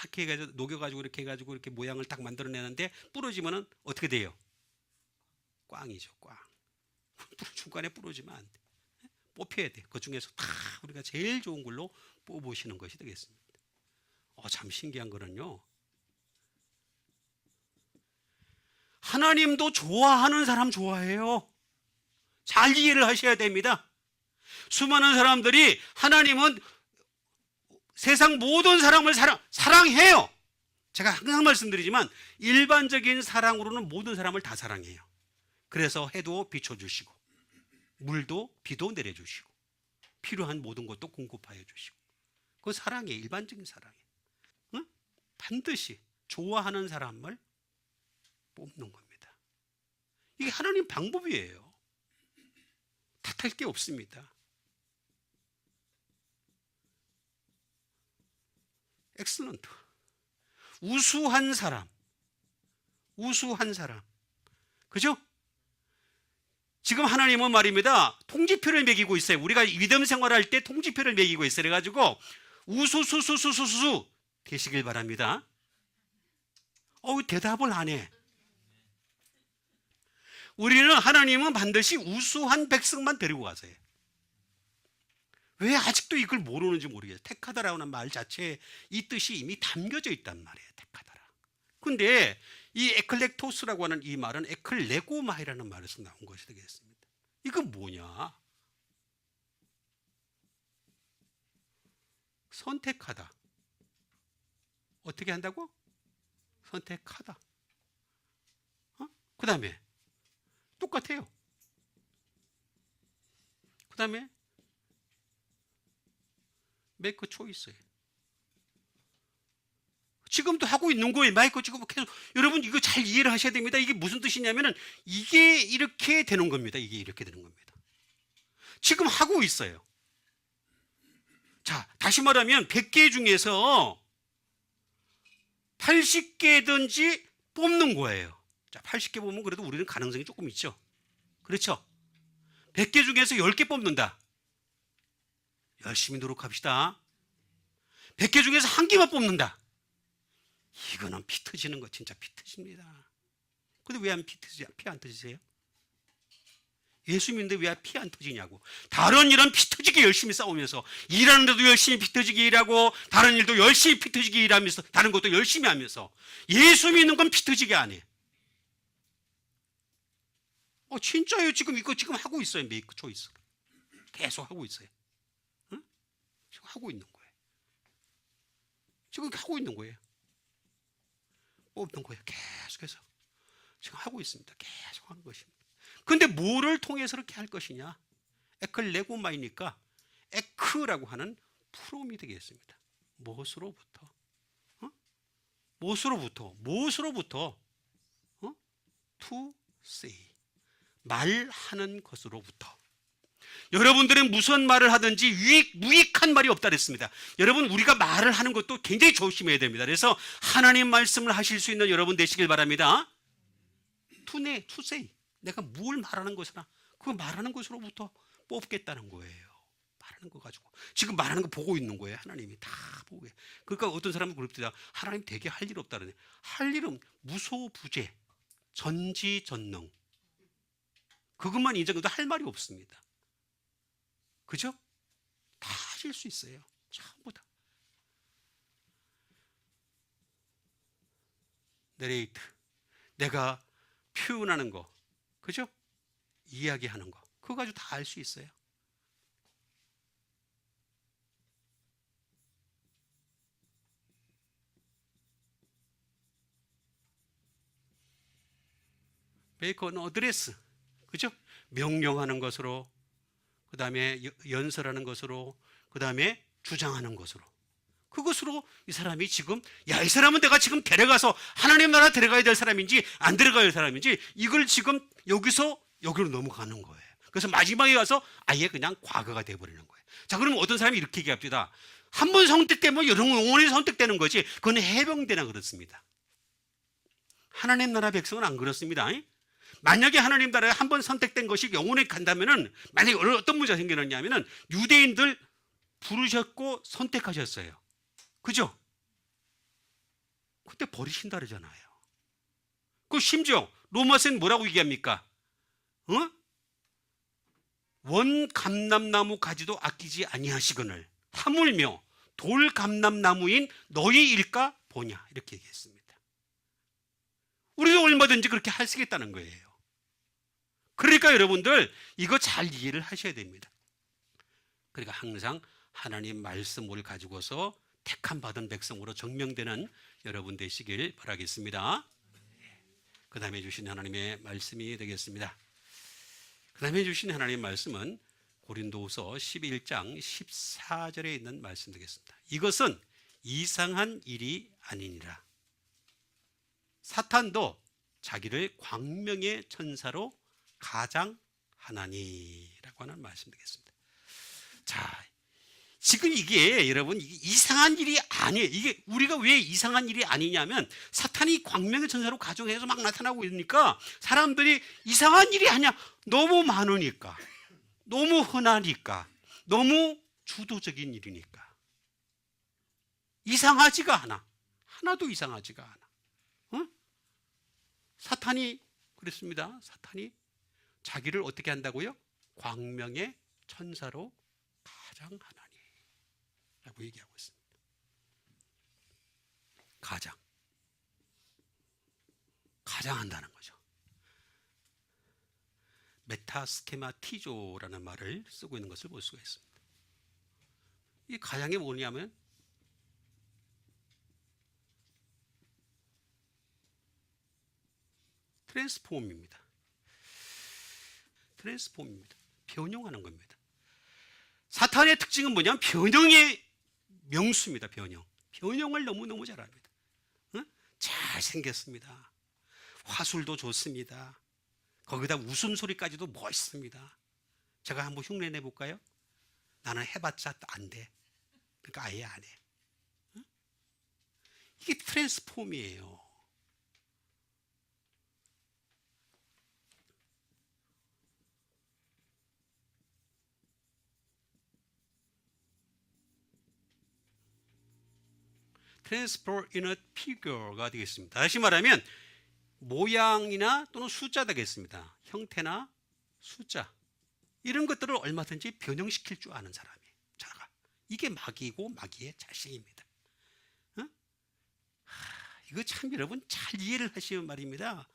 이렇게 해가지고 녹여가지고 이렇게 해가지고 이렇게 모양을 딱 만들어내는데 부러지면은 어떻게 돼요? 꽝이죠, 꽝. 중간에 부러지면 안 돼. 뽑혀야 돼. 그 중에서 다 우리가 제일 좋은 걸로 뽑으시는 것이 되겠습니다. 참 신기한 거는요. 하나님도 좋아하는 사람 좋아해요. 잘 이해를 하셔야 됩니다. 수많은 사람들이 하나님은 세상 모든 사람을 사랑해요. 제가 항상 말씀드리지만 일반적인 사랑으로는 모든 사람을 다 사랑해요. 그래서 해도 비춰주시고 물도 비도 내려주시고 필요한 모든 것도 공급하여 주시고 그 사랑이에요. 일반적인 사랑이에요. 응? 반드시 좋아하는 사람을 뽑는 겁니다. 이게 하나님 방법이에요. 탓할 게 없습니다. 엑셀런트. 우수한 사람. 우수한 사람. 그죠? 지금 하나님은 말입니다. 통지표를 매기고 있어요. 우리가 믿음 생활할 때 통지표를 매기고 있어요. 그래가지고 우수수수수수수 되시길 바랍니다. 대답을 안 해. 우리는 하나님은 반드시 우수한 백성만 데리고 가세요. 왜 아직도 이걸 모르는지 모르겠어요. 택하다라는 말 자체에 이 뜻이 이미 담겨져 있단 말이에요. 택하다라. 근데 이 에클렉토스라고 하는 이 말은 에클레고마이라는 말에서 나온 것이 되겠습니다. 이건 뭐냐? 선택하다. 어떻게 한다고? 선택하다. 그 다음에 똑같아요. 그 다음에 make choice예요. 지금도 하고 있는 거예요. 마이크 지금 계속. 여러분 이거 잘 이해를 하셔야 됩니다. 이게 무슨 뜻이냐면은 이게 이렇게 되는 겁니다. 이게 이렇게 되는 겁니다. 지금 하고 있어요. 자, 다시 말하면 100개 중에서 80개든지 뽑는 거예요. 자, 80개 보면 그래도 우리는 가능성이 조금 있죠. 그렇죠? 100개 중에서 10개 뽑는다. 열심히 노력합시다. 100개 중에서 1개만 뽑는다. 이거는 피 터지는 거 진짜 피 터집니다. 근데 왜 피 안 터지세요? 예수 믿는데 왜 피 안 터지냐고. 다른 일은 피 터지게 열심히 싸우면서 일하는데도 열심히 피 터지게 일하고 다른 일도 열심히 피 터지게 일하면서 다른 것도 열심히 하면서 예수 믿는 건 피 터지게 안 해. 진짜요. 지금 이거 지금 하고 있어요. 메이크 초이스. 계속 하고 있어요. 응? 지금 하고 있는 거예요. 지금 하고 있는 거예요. 뽑는 거예요. 계속해서. 지금 하고 있습니다. 계속 하는 것입니다. 근데 뭐를 통해서 그렇게 할 것이냐? 에클레고마이니까 에크라고 하는 프롬이 되겠습니다. 무엇으로부터? 무엇으로부터? To say. 말하는 것으로부터. 여러분들은 무슨 말을 하든지 무익한 말이 없다 그랬습니다. 여러분 우리가 말을 하는 것도 굉장히 조심해야 됩니다. 그래서 하나님 말씀을 하실 수 있는 여러분 되시길 바랍니다. To say. 내가 뭘 말하는 것이나 그 말하는 것으로부터 뽑겠다는 거예요. 말하는 거 가지고. 지금 말하는 거 보고 있는 거예요. 하나님이 다 보고. 그러니까 어떤 사람은 그럽니다. 하나님 되게 할 일 없다 그러네. 할 일은 무소부재, 전지전능. 그것만 인정해도 할 말이 없습니다. 그죠? 다 하실 수 있어요. 전부 다. 내레이트. 내가 표현하는 거. 그죠? 이야기하는 거. 그거 가지고 다 알 수 있어요. make an address. 그죠? 명령하는 것으로, 그 다음에 연설하는 것으로, 그 다음에 주장하는 것으로. 그것으로 이 사람이 지금, 이 사람은 내가 지금 데려가서 하나님 나라 데려가야 될 사람인지 안 데려가야 될 사람인지 이걸 지금 여기서 여기로 넘어가는 거예요. 그래서 마지막에 가서 아예 그냥 과거가 돼버리는 거예요. 자, 그러면 어떤 사람이 이렇게 얘기합니다. 한 번 선택되면 영원히 선택되는 거지. 그건 해병대나 그렇습니다. 하나님 나라 백성은 안 그렇습니다. 만약에 하나님 나라에 한 번 선택된 것이 영원히 간다면은, 만약에 어떤 문제가 생기느냐면은 유대인들 부르셨고 선택하셨어요. 그죠? 그때 버리신다 그러잖아요. 그 심지어 로마서는 뭐라고 얘기합니까? 원 감람나무 가지도 아끼지 아니하시거늘 하물며 돌 감람나무인 너희 일까 보냐, 이렇게 얘기했습니다. 우리도 얼마든지 그렇게 할 수 있겠다는 거예요. 그러니까 여러분들 이거 잘 이해를 하셔야 됩니다. 그러니까 항상 하나님 말씀을 가지고서 택함 받은 백성으로 증명되는 여러분 되시길 바라겠습니다. 그 다음에 주신 하나님의 말씀이 되겠습니다. 그 다음에 주신 하나님의 말씀은 고린도후서 11장 14절에 있는 말씀 되겠습니다. 이것은 이상한 일이 아니니라. 사탄도 자기를 광명의 천사로 가장하나니라고 하는 말씀 되겠습니다. 자, 지금 이게 여러분 이상한 일이 아니에요. 이게 우리가 왜 이상한 일이 아니냐면 사탄이 광명의 천사로 가정해서 막 나타나고 있으니까 사람들이 이상한 일이 아니야. 너무 많으니까, 너무 흔하니까, 너무 주도적인 일이니까 이상하지가 않아. 하나도 이상하지가 않아. 어? 사탄이 그랬습니다. 사탄이 자기를 어떻게 한다고요? 광명의 천사로 가장하나니 라고 얘기하고 있습니다. 가장한다는 거죠. 메타스케마티조라는 말을 쓰고 있는 것을 볼 수가 있습니다. 이 가장이 뭐냐면 트랜스폼입니다. 변형하는 겁니다. 사탄의 특징은 뭐냐면 변형의 명수입니다. 변형을 너무너무 잘합니다. 잘생겼습니다. 화술도 좋습니다. 거기다 웃음소리까지도 멋있습니다. 제가 한번 흉내 내볼까요? 나는 해봤자 안 돼. 그러니까 아예 안 해. 이게 트랜스폼이에요. transfer in a figure가 되겠습니다. 다시 말하면 모양이나 또는 숫자 되겠습니다. 형태나 숫자 이런 것들을 얼마든지 변형시킬 줄 아는 사람이 자가 이게 마귀고 마귀의 자식입니다. 이거 참 여러분 잘 이해를 하시면 말입니다.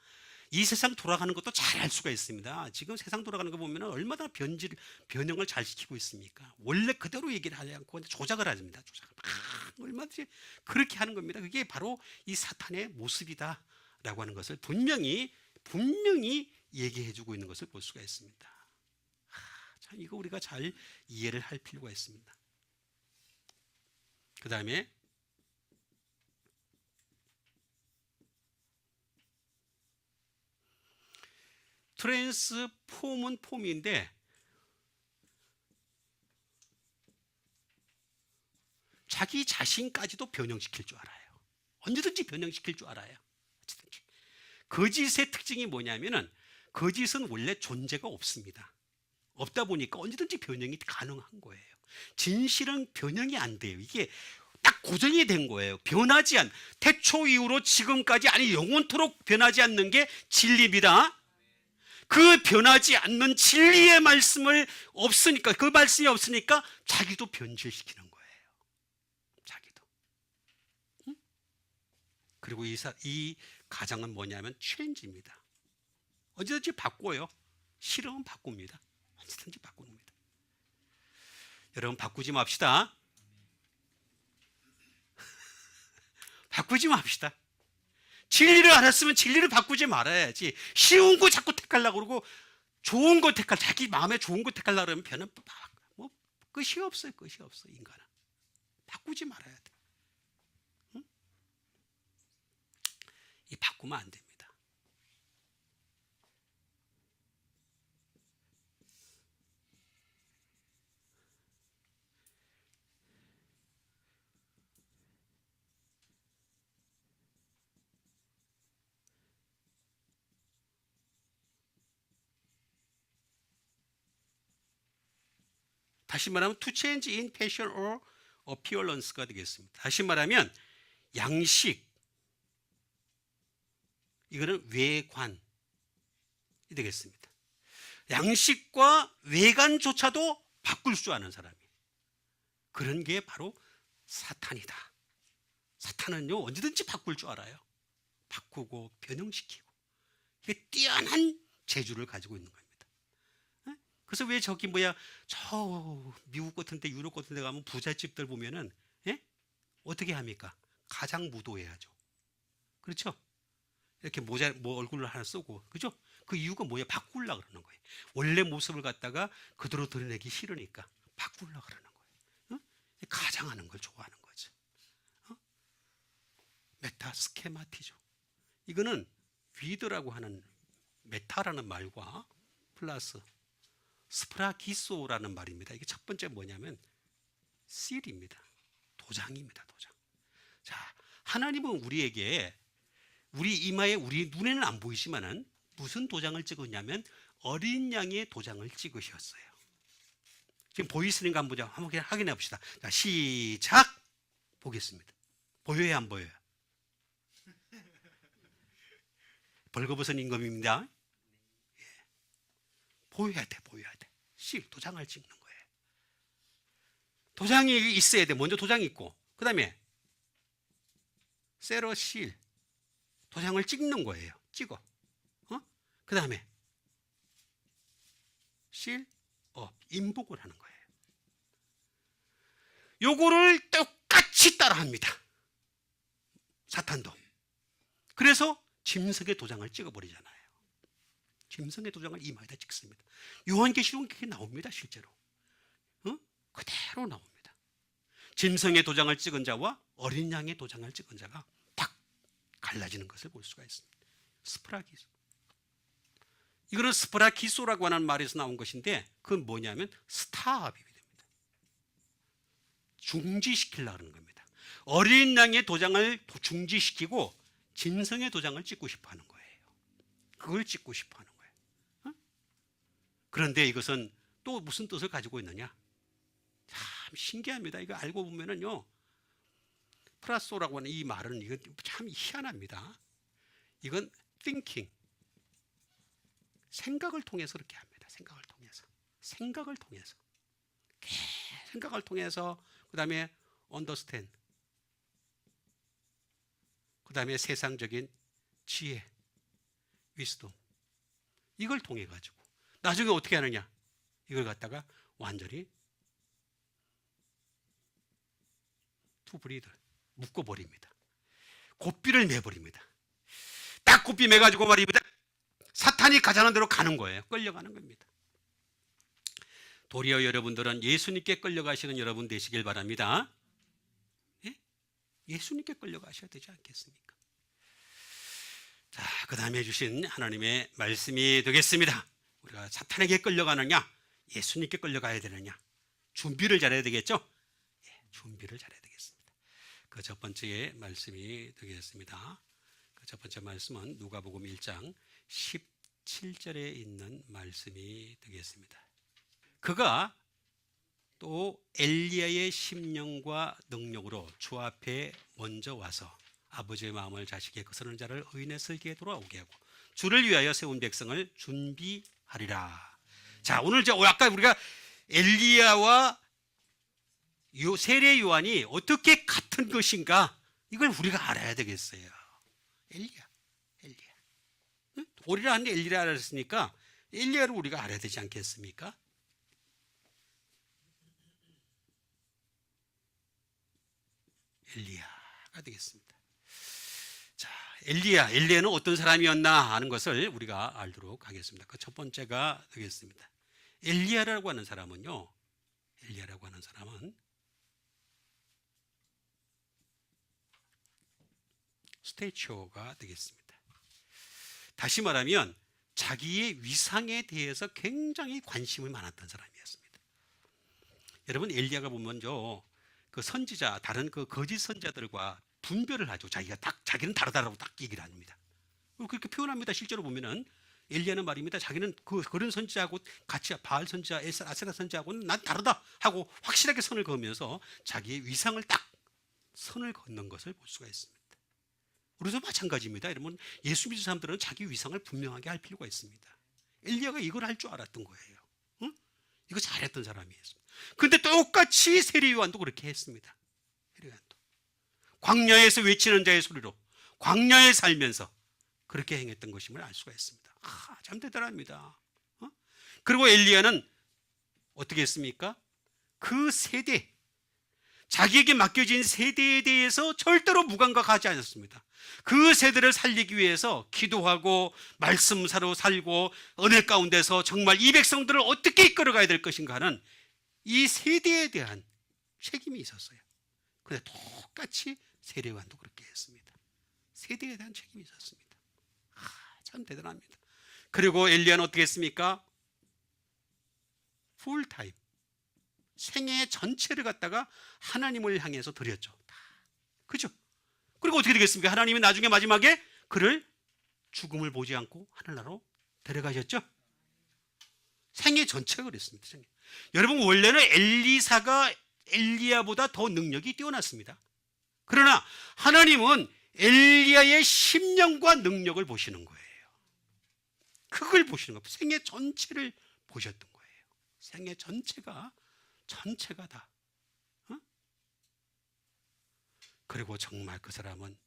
이 세상 돌아가는 것도 잘 알 수가 있습니다. 지금 세상 돌아가는 거 보면 얼마나 변형을 잘 시키고 있습니까? 원래 그대로 얘기를 하지 않고 조작을 합니다. 조작을 얼마든지 그렇게 하는 겁니다. 그게 바로 이 사탄의 모습이다라고 하는 것을 분명히 얘기해주고 있는 것을 볼 수가 있습니다. 참 이거 우리가 잘 이해를 할 필요가 있습니다. 그 다음에 트랜스폼은 폼인데 자기 자신까지도 변형시킬 줄 알아요. 언제든지 변형시킬 줄 알아요. 언제든지. 거짓의 특징이 뭐냐면은 거짓은 원래 존재가 없습니다. 없다 보니까 언제든지 변형이 가능한 거예요. 진실은 변형이 안 돼요. 이게 딱 고정이 된 거예요. 변하지 않 태초 이후로 지금까지 아니 영원토록 변하지 않는 게 진리입니다. 그 변하지 않는 진리의 말씀을 없으니까 그 말씀이 없으니까 자기도 변질시키는 거예요. 자기도. 그리고 이 가장은 뭐냐면 체인지입니다. 언제든지 바꿔요. 싫으면 바꿉니다. 언제든지 바꿉니다. 여러분 바꾸지 맙시다. 바꾸지 맙시다. 진리를 알았으면 진리를 바꾸지 말아야지. 쉬운 거 자꾸 택하려고 그러고 좋은 거 택할 자기 마음에 좋은 거 택하려고 그러면 변은 뭐 끝이 없어요. 끝이 없어. 인간은 바꾸지 말아야 돼. 응? 이 바꾸면 안 됩니다. 다시 말하면 to change in fashion or appearance가 되겠습니다. 다시 말하면 양식 이거는 외관이 되겠습니다. 양식과 외관조차도 바꿀 줄 아는 사람이 그런 게 바로 사탄이다. 사탄은요 언제든지 바꿀 줄 알아요. 바꾸고 변형시키고 이게 뛰어난 재주를 가지고 있는 겁니다. 그래서 왜 저기 저 미국 같은 데 유럽 같은 데 가면 부잣집들 보면은 어떻게 합니까? 가장 무도해야죠. 그렇죠? 이렇게 모자 얼굴을 하나 쓰고 그죠? 그 이유가 뭐야? 바꾸려고 그러는 거예요. 원래 모습을 갖다가 그대로 드러내기 싫으니까 바꾸려고 그러는 거예요. 어? 가장하는 걸 좋아하는 거죠. 어? 메타 스케마티죠. 이거는 위드라고 하는 메타라는 말과 플러스 스프라기소라는 말입니다. 이게 첫 번째 뭐냐면 실입니다. 도장입니다. 도장. 자, 하나님은 우리에게 우리 이마에 우리 눈에는 안 보이지만은 무슨 도장을 찍었냐면 어린 양의 도장을 찍으셨어요. 지금 보이시는가 한번 확인해 봅시다. 자, 시작. 보겠습니다. 보여요, 안 보여요? 벌거벗은 임금입니다. 예. 보여야 돼, 보여야 돼. 실 도장을 찍는 거예요. 도장이 있어야 돼. 먼저 도장이 있고, 그 다음에 세러 실 도장을 찍는 거예요. 찍어. 그 다음에 실 인복을 하는 거예요. 요거를 똑같이 따라합니다. 사탄도. 그래서 짐승의 도장을 찍어버리잖아요. 짐승의 도장을 이마에다 찍습니다. 요한계시록은 그게 나옵니다. 실제로. 그대로 나옵니다. 짐승의 도장을 찍은 자와 어린 양의 도장을 찍은 자가 딱 갈라지는 것을 볼 수가 있습니다. 스프라기소. 이거는 스프라기소라고 하는 말에서 나온 것인데 그건 뭐냐면 스탑이 됩니다. 중지시키려고 하는 겁니다. 어린 양의 도장을 중지시키고 짐승의 도장을 찍고 싶어 하는 거예요. 그걸 찍고 싶어 하는 거예요. 그런데 이것은 또 무슨 뜻을 가지고 있느냐? 참 신기합니다. 이거 알고 보면은요, 프라소라고 하는 이 말은 이건 참 희한합니다. 이건 thinking, 생각을 통해서 그렇게 합니다. 생각을 통해서, 생각을 통해서, 그 다음에 understand, 그 다음에 세상적인 지혜, wisdom, 이걸 통해 가지고 나중에 어떻게 하느냐? 이걸 갖다가 완전히 투브리드 묶어버립니다. 고삐를 매버립니다. 딱 고삐 매가지고 말입니다. 사탄이 가자는 대로 가는 거예요. 끌려가는 겁니다. 도리어 여러분들은 예수님께 끌려가시는 여러분 되시길 바랍니다. 예? 예수님께 끌려가셔야 되지 않겠습니까? 자, 그 다음에 주신 하나님의 말씀이 되겠습니다. 우리가 사탄에게 끌려가느냐, 예수님께 끌려가야 되느냐, 준비를 잘해야 되겠죠? 예, 준비를 잘해야 되겠습니다. 그 첫 번째 말씀이 되겠습니다. 그 첫 번째 말씀은 누가복음 1장 17절에 있는 말씀이 되겠습니다. 그가 또 엘리야의 심령과 능력으로 주 앞에 먼저 와서 아버지의 마음을 자식의 거스르는 자를 의인의 설계에 돌아오게 하고 주를 위하여 세운 백성을 준비하리라. 자, 오늘 아까 우리가 엘리야와 세례 요한이 어떻게 같은 것인가, 이걸 우리가 알아야 되겠어요. 엘리야. 응? 오리라 하는데 엘리야를 했으니까 엘리야를 우리가 알아야 되지 않겠습니까? 엘리야가 되겠습니다. 자, 엘리야는 어떤 사람이었나 하는 것을 우리가 알도록 하겠습니다. 그 첫 번째가 되겠습니다. 엘리야라고 하는 사람은 스테이처가 되겠습니다. 다시 말하면 자기의 위상에 대해서 굉장히 관심이 많았던 사람이었습니다. 여러분, 엘리야가 보면 그 선지자, 다른 그 거짓 선지자들과 분별을 하죠. 자기는 다르다라고 딱 얘기를 합니다. 그렇게 표현합니다. 실제로 보면은 엘리야는 말입니다. 자기는 그런 선지자하고 같이 바알 선지자, 아세라 선지자하고는 난 다르다 하고 확실하게 선을 그으면서 자기의 위상을 딱 선을 걷는 것을 볼 수가 있습니다. 우리도 마찬가지입니다. 여러분, 예수 믿는 사람들은 자기 위상을 분명하게 할 필요가 있습니다. 엘리야가 이걸 할 줄 알았던 거예요. 응? 이거 잘했던 사람이었습니다. 그런데 똑같이 세례 요한도 그렇게 했습니다. 세례 요한도 광야에서 외치는 자의 소리로 광야에 살면서 그렇게 행했던 것임을 알 수가 있습니다. 참 대단합니다. 그리고 엘리야는 어떻게 했습니까? 그 세대, 자기에게 맡겨진 세대에 대해서 절대로 무감각하지 않았습니다. 그 세대를 살리기 위해서 기도하고 말씀사로 살고 은혜 가운데서 정말 이 백성들을 어떻게 이끌어가야 될 것인가 하는 이 세대에 대한 책임이 있었어요. 그런데 똑같이 세례요한도 그렇게 했습니다. 세대에 대한 책임이 있었습니다. 참 대단합니다. 그리고 엘리야는 어떻게 했습니까? 풀타임, 생애 전체를 갖다가 하나님을 향해서 드렸죠. 그죠? 그리고 어떻게 되겠습니까? 하나님이 나중에 마지막에 그를 죽음을 보지 않고 하늘나라로 데려가셨죠. 생애 전체가 그랬습니다. 생애. 여러분, 원래는 엘리사가 엘리야보다 더 능력이 뛰어났습니다. 그러나 하나님은 엘리야의 심령과 능력을 보시는 거예요. 그걸 보시는 거예요. 생애 전체를 보셨던 거예요. 생애 전체가 다. 그리고 정말 그 사람은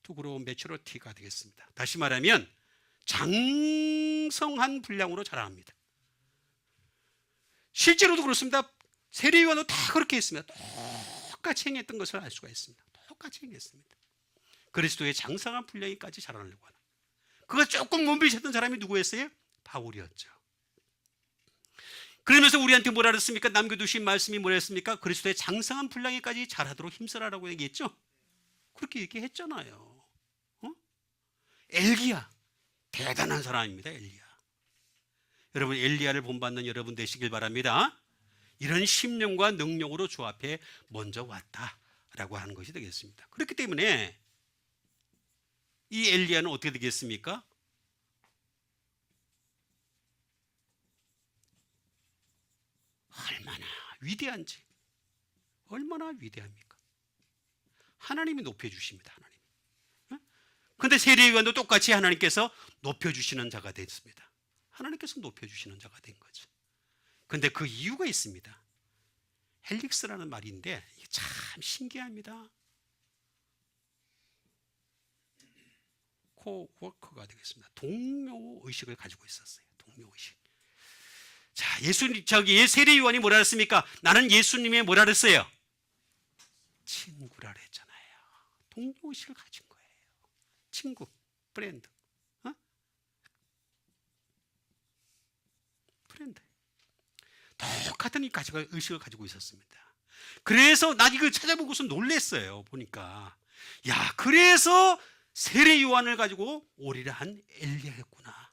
투그로 매추러티가 되겠습니다. 다시 말하면 장성한 분량으로 자라납니다. 실제로도 그렇습니다. 세례요한도 다 그렇게 했습니다. 똑같이 행했던 것을 알 수가 있습니다. 똑같이 행했습니다. 그리스도의 장성한 분량까지 자라나려고 하는. 그거 조금 몸비셨던 사람이 누구였어요? 바울이었죠. 그러면서 우리한테 뭐라 그랬습니까? 남겨두신 말씀이 뭐랬습니까? 그리스도의 장성한 분량에까지 자라도록 힘쓰라라고 얘기했죠. 그렇게 얘기했잖아요. 엘리야, 대단한 사람입니다. 엘리야. 여러분, 엘리야를 본받는 여러분 되시길 바랍니다. 이런 심령과 능력으로 주 앞에 먼저 왔다라고 하는 것이 되겠습니다. 그렇기 때문에 이 엘리야는 어떻게 되겠습니까? 얼마나 위대한지, 얼마나 위대합니까? 하나님이 높여주십니다. 하나님. 그런데 세례요한도 똑같이 하나님께서 높여주시는 자가 됐습니다. 하나님께서 높여주시는 자가 된 거죠. 그런데 그 이유가 있습니다. 헬릭스라는 말인데 이게 참 신기합니다. 코워커가 되겠습니다. 동료의식을 가지고 있었어요. 동료의식. 자, 세례 요한이 뭐라 했습니까? 나는 예수님의 뭐라 그랬어요? 친구라 그랬잖아요. 동료의식을 가진 거예요. 친구, 프렌드. 프렌드. 똑같은 의식을 가지고 있었습니다. 그래서 난 이걸 찾아보고서 놀랐어요. 보니까. 야, 그래서 세례 요한을 가지고 오리라 한 엘리야였구나.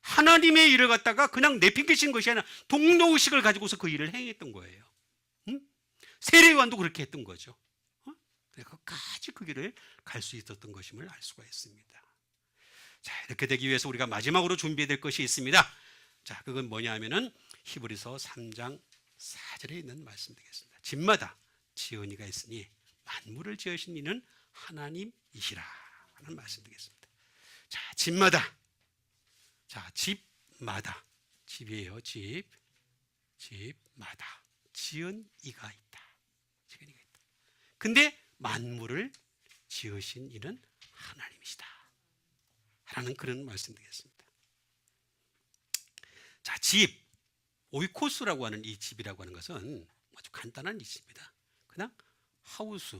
하나님의 일을 갖다가 그냥 내팽개친 것이 아니라 동료의식을 가지고서 그 일을 행했던 거예요. 세례 요한도 그렇게 했던 거죠. 끝까지 그 길을 갈 수 있었던 것임을 알 수가 있습니다. 자, 이렇게 되기 위해서 우리가 마지막으로 준비해야 될 것이 있습니다. 자, 그건 뭐냐 하면은 히브리서 3장 4절에 있는 말씀 되겠습니다. 집마다 지은 이가 있으니 만물을 지으신 이는 하나님이시라 하는 말씀 되겠습니다. 자, 집마다. 자, 집마다. 집이에요. 집마다 지은 이가 있다. 지은 이가 있다. 근데 만물을 지으신 이는 하나님이시다 라는 그런 말씀 되겠습니다. 자, 집, 오이코스라고 하는 이 집이라고 하는 것은 아주 간단한 이집입니다. 그냥 하우스,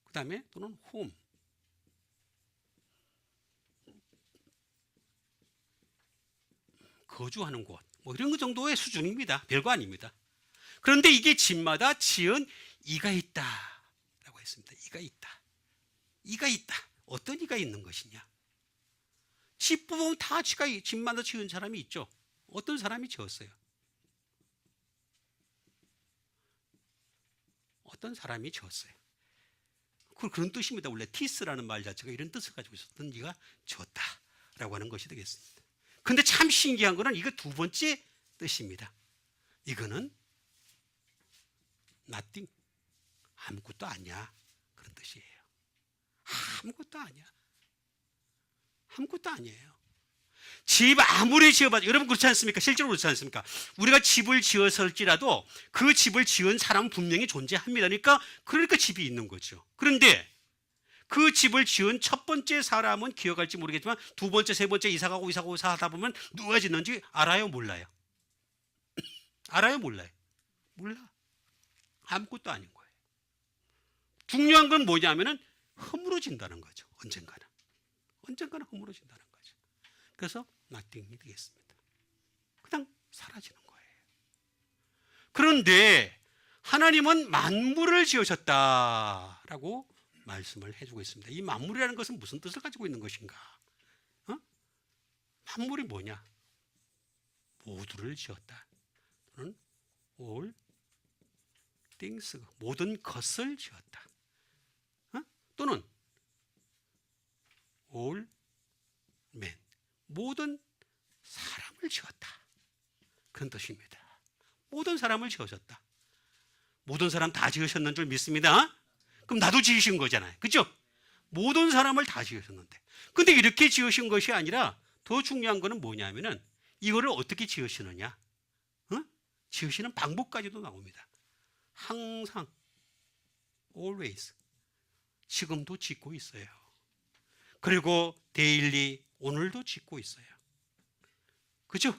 그 다음에 또는 홈, 거주하는 곳, 뭐 이런 것 정도의 수준입니다. 별거 아닙니다. 그런데 이게 집마다 지은 이가 있다 라고 했습니다. 이가 있다. 어떤 이가 있는 것이냐? 집 보면 다 집마다 지은 사람이 있죠. 어떤 사람이 지었어요? 어떤 사람이 지었어요? 그런 뜻입니다. 원래 티스라는 말 자체가 이런 뜻을 가지고 있었던 이가 지었다라고 하는 것이 되겠습니다. 근데 참 신기한 거는 이거 두 번째 뜻입니다. 이거는 nothing, 아무것도 아니야 그런 뜻이에요. 아무것도 아니야. 아무것도 아니에요. 집 아무리 지어봐도, 여러분 그렇지 않습니까? 실제로 그렇지 않습니까? 우리가 집을 지었을지라도 그 집을 지은 사람은 분명히 존재합니다. 그러니까 집이 있는 거죠. 그런데 그 집을 지은 첫 번째 사람은 기억할지 모르겠지만 두 번째, 세 번째 이사가고 하다 보면 누가 짓는지 알아요, 몰라요? 알아요, 몰라요? 몰라. 아무것도 아닌 거예요. 중요한 건 뭐냐면은 허물어진다는 거죠. 언젠가는 허물어진다는 거죠. 그래서 nothing이 되겠습니다. 그냥 사라지는 거예요. 그런데 하나님은 만물을 지으셨다라고 말씀을 해주고 있습니다. 이 만물이라는 것은 무슨 뜻을 가지고 있는 것인가? 만물이 뭐냐? 모두를 지었다. 또는 all things, 모든 것을 지었다. 또는 all men, 모든 사람을 지었다. 그런 뜻입니다. 모든 사람을 지으셨다. 모든 사람 다 지으셨는 줄 믿습니다. 그럼 나도 지으신 거잖아요. 그렇죠? 모든 사람을 다 지으셨는데, 근데 이렇게 지으신 것이 아니라 더 중요한 거는 뭐냐면은 이거를 어떻게 지으시느냐, 지으시는 방법까지도 나옵니다. 항상, always, 지금도 짓고 있어요. 그리고 daily, 오늘도 짓고 있어요. 그죠?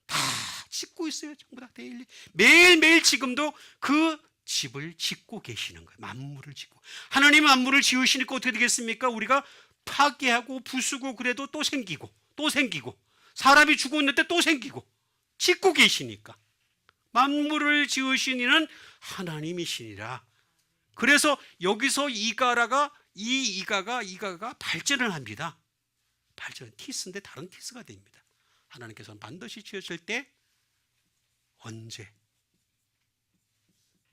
다 짓고 있어요. 전부 다 daily. 매일매일 지금도 그 집을 짓고 계시는 거예요. 만물을 짓고. 하나님 만물을 지으시니까 어떻게 되겠습니까? 우리가 파괴하고 부수고 그래도 또 생기고 또 생기고, 사람이 죽었는데 또 생기고, 짓고 계시니까. 만물을 지으신 이는 하나님이시니라. 그래서 여기서 이가가 발전을 합니다. 발전, 티스인데 다른 티스가 됩니다. 하나님께서는 반드시 지으실 때 언제,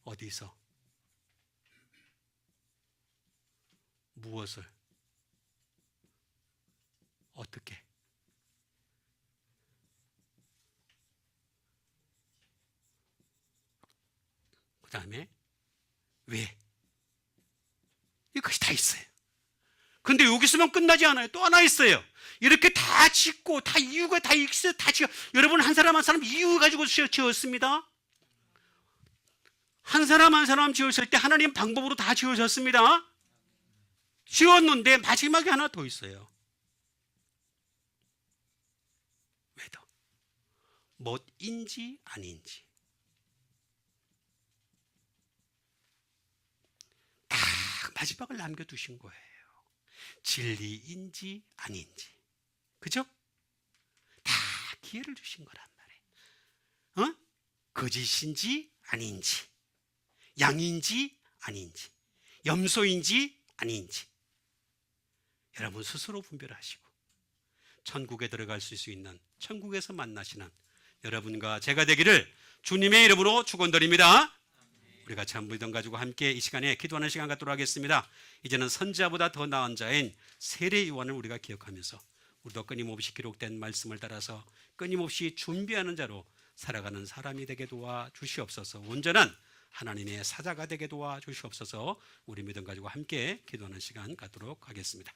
어디서, 무엇을, 어떻게, 그 다음에 왜, 이것이 다 있어요. 근데 여기서만 끝나지 않아요. 또 하나 있어요. 이렇게 다 짓고, 다 이유가 다 있어요. 다 지어. 여러분, 한 사람 한 사람 이유 가지고 지었습니다. 한 사람 한 사람 지으실 때 하나님 방법으로 다 지으셨습니다. 지었는데 마지막에 하나 더 있어요. 왜 더? 뭐인지 아닌지. 다 마지막을 남겨두신 거예요. 진리인지 아닌지. 그죠? 다 기회를 주신 거란 말이에요. 거짓인지 아닌지, 양인지 아닌지, 염소인지 아닌지. 여러분 스스로 분별하시고 천국에 들어갈 수 있는, 천국에서 만나시는 여러분과 제가 되기를 주님의 이름으로 축원드립니다. 우리 같이 한 무덤 가지고 함께 이 시간에 기도하는 시간 갖도록 하겠습니다. 이제는 선지자보다 더 나은 자인 세례 요한을 우리가 기억하면서 우리도 끊임없이 기록된 말씀을 따라서 끊임없이 준비하는 자로 살아가는 사람이 되게 도와 주시옵소서. 온전한 하나님의 사자가 되게 도와 주시옵소서. 우리 믿음 가지고 함께 기도하는 시간 갖도록 하겠습니다.